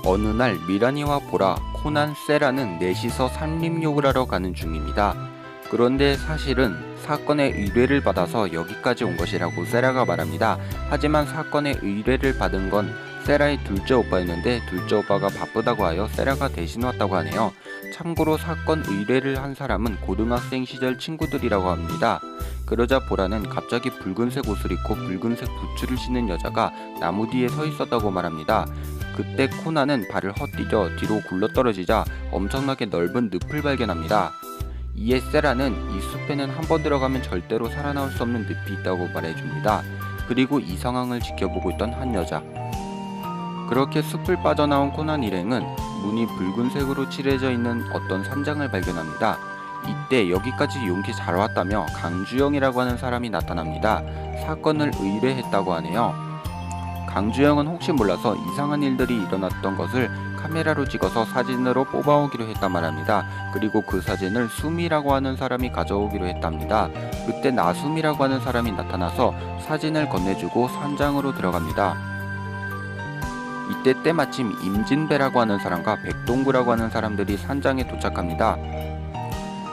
어느 날 미라니와 보라, 코난, 세라는 넷이서 산림욕을 하러 가는 중입니다. 그런데 사실은 사건의 의뢰를 받아서 여기까지 온 것이라고 세라가 말합니다. 하지만 사건의 의뢰를 받은 건 세라의 둘째 오빠였는데 둘째 오빠가 바쁘다고 하여 세라가 대신 왔다고 하네요. 참고로 사건 의뢰를 한 사람은 고등학생 시절 친구들이라고 합니다. 그러자 보라는 갑자기 붉은색 옷을 입고 붉은색 부츠를 신은 여자가 나무 뒤에 서 있었다고 말합니다. 그때 코난은 발을 헛디뎌 뒤로 굴러떨어지자 엄청나게 넓은 늪을 발견합니다. 이에 세라는 이 숲에는 한번 들어가면 절대로 살아나올 수 없는 늪이 있다고 말해줍니다. 그리고 이 상황을 지켜보고 있던 한 여자. 그렇게 숲을 빠져나온 코난 일행은 문이 붉은색으로 칠해져 있는 어떤 산장을 발견합니다. 이때 여기까지 용기 잘 왔다며 강주영이라고 하는 사람이 나타납니다. 사건을 의뢰했다고 하네요. 강주영은 혹시 몰라서 이상한 일들이 일어났던 것을 카메라로 찍어서 사진으로 뽑아오기로 했단 말합니다. 그리고 그 사진을 수미라고 하는 사람이 가져오기로 했답니다. 그때 나수미라고 하는 사람이 나타나서 사진을 건네주고 산장으로 들어갑니다. 이때 때마침 임진배라고 하는 사람과 백동구라고 하는 사람들이 산장에 도착합니다.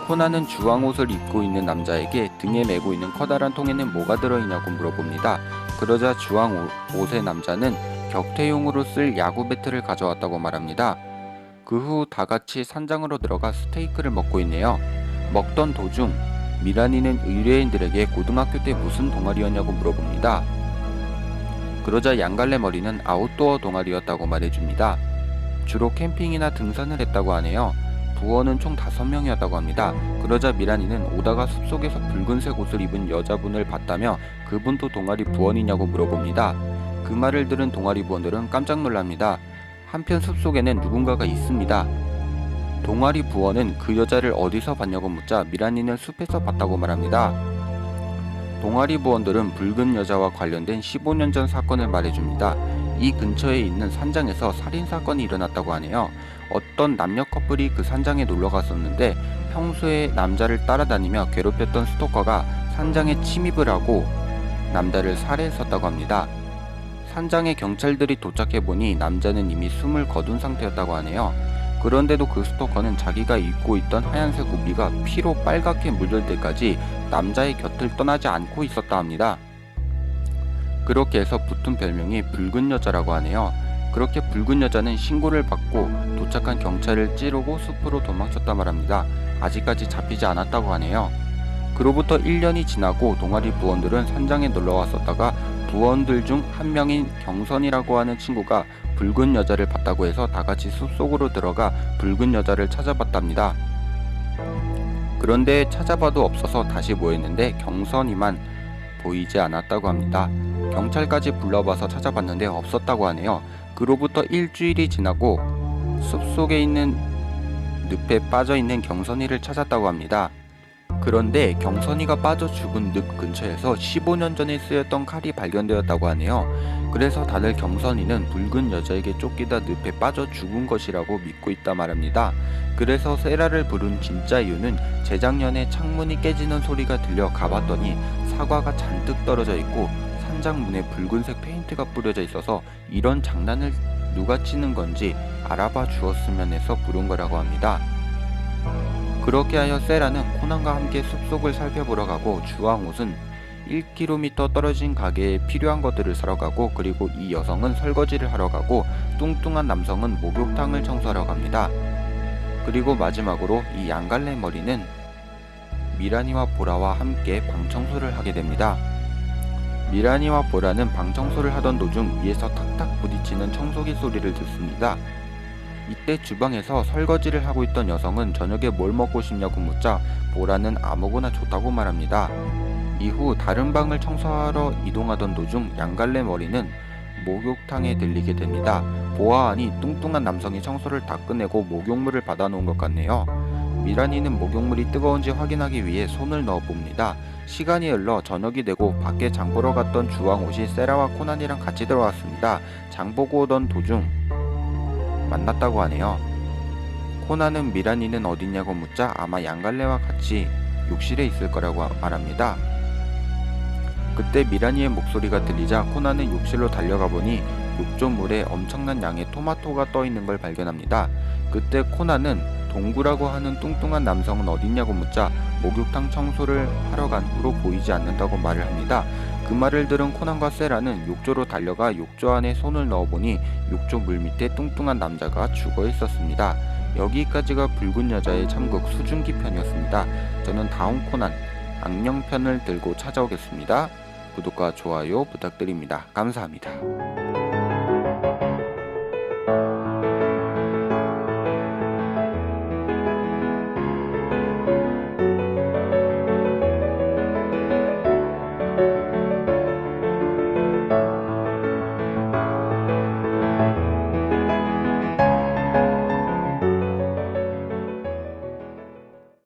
코난은 주황옷을 입고 있는 남자에게 등에 메고 있는 커다란 통에는 뭐가 들어있냐고 물어봅니다. 그러자 주황옷의 남자는 격퇴용으로 쓸 야구 배트를 가져왔다고 말합니다. 그 후 다같이 산장으로 들어가 스테이크를 먹고 있네요. 먹던 도중 미란이는 의뢰인들에게 고등학교 때 무슨 동아리였냐고 물어봅니다. 그러자 양갈래 머리는 아웃도어 동아리였다고 말해줍니다. 주로 캠핑이나 등산을 했다고 하네요. 부원은 총 5명이었다고 합니다. 그러자 미란이는 오다가 숲속에서 붉은색 옷을 입은 여자분을 봤다며 그분도 동아리 부원이냐고 물어봅니다. 그 말을 들은 동아리 부원들은 깜짝 놀랍니다. 한편 숲속에는 누군가가 있습니다. 동아리 부원은 그 여자를 어디서 봤냐고 묻자 미란이는 숲에서 봤다고 말합니다. 동아리 부원들은 붉은 여자와 관련된 15년 전 사건을 말해줍니다. 이 근처에 있는 산장에서 살인사건이 일어났다고 하네요. 어떤 남녀 커플이 그 산장에 놀러 갔었는데 평소에 남자를 따라다니며 괴롭혔던 스토커가 산장에 침입을 하고 남자를 살해했었다고 합니다. 산장에 경찰들이 도착해보니 남자는 이미 숨을 거둔 상태였다고 하네요. 그런데도 그 스토커는 자기가 입고 있던 하얀색 우비가 피로 빨갛게 물들 때까지 남자의 곁을 떠나지 않고 있었다 합니다. 그렇게 해서 붙은 별명이 붉은 여자라고 하네요. 그렇게 붉은 여자는 신고를 받고 도착한 경찰을 찌르고 숲으로 도망쳤다 말합니다. 아직까지 잡히지 않았다고 하네요. 그로부터 1년이 지나고 동아리 부원들은 산장에 놀러 왔었다가 부원들 중 한 명인 경선이라고 하는 친구가 붉은 여자를 봤다고 해서 다같이 숲속으로 들어가 붉은 여자를 찾아봤답니다. 그런데 찾아봐도 없어서 다시 모였는데 경선이만 보이지 않았다고 합니다. 경찰까지 불러봐서 찾아봤는데 없었다고 하네요. 그로부터 일주일이 지나고 숲속에 있는 늪에 빠져있는 경선이를 찾았다고 합니다. 그런데 경선이가 빠져 죽은 늪 근처에서 15년 전에 쓰였던 칼이 발견되었다고 하네요. 그래서 다들 경선이는 붉은 여자에게 쫓기다 늪에 빠져 죽은 것이라고 믿고 있다 말합니다. 그래서 세라를 부른 진짜 이유는 재작년에 창문이 깨지는 소리가 들려 가봤더니 사과가 잔뜩 떨어져 있고 산장 문에 붉은색 페인트가 뿌려져 있어서 이런 장난을 누가 치는 건지 알아봐 주었으면 해서 부른 거라고 합니다. 그렇게 하여 세라는 코난과 함께 숲속을 살펴보러 가고 주황옷은 1km 떨어진 가게에 필요한 것들을 사러 가고 그리고 이 여성은 설거지를 하러 가고 뚱뚱한 남성은 목욕탕을 청소하러 갑니다. 그리고 마지막으로 이 양갈래 머리는 미란이와 보라와 함께 방 청소를 하게 됩니다. 미란이와 보라는 방 청소를 하던 도중 위에서 탁탁 부딪히는 청소기 소리를 듣습니다. 이때 주방에서 설거지를 하고 있던 여성은 저녁에 뭘 먹고 싶냐고 묻자 보라는 아무거나 좋다고 말합니다. 이후 다른 방을 청소하러 이동하던 도중 양갈래 머리는 목욕탕에 들리게 됩니다. 보아하니 뚱뚱한 남성이 청소를 다 끝내고 목욕물을 받아놓은 것 같네요. 미란이는 목욕물이 뜨거운지 확인하기 위해 손을 넣어봅니다. 시간이 흘러 저녁이 되고 밖에 장보러 갔던 주황옷이 세라와 코난이랑 같이 들어왔습니다. 장보고 오던 도중 만났다고 하네요. 코난은 미란이는 어딨냐고 묻자 아마 양갈래와 같이 욕실에 있을 거라고 말합니다. 그때 미란이의 목소리가 들리자 코난은 욕실로 달려가 보니 욕조물에 엄청난 양의 토마토가 떠 있는 걸 발견합니다. 그때 코난은 동구라고 하는 뚱뚱한 남성은 어딨냐고 묻자 목욕탕 청소를 하러 간 후로 보이지 않는다고 말을 합니다. 그 말을 들은 코난과 세라는 욕조로 달려가 욕조 안에 손을 넣어보니 욕조 물 밑에 뚱뚱한 남자가 죽어 있었습니다. 여기까지가 붉은 여자의 참극 수증기 편이었습니다. 저는 다음 코난 악령편을 들고 찾아오겠습니다. 구독과 좋아요 부탁드립니다. 감사합니다.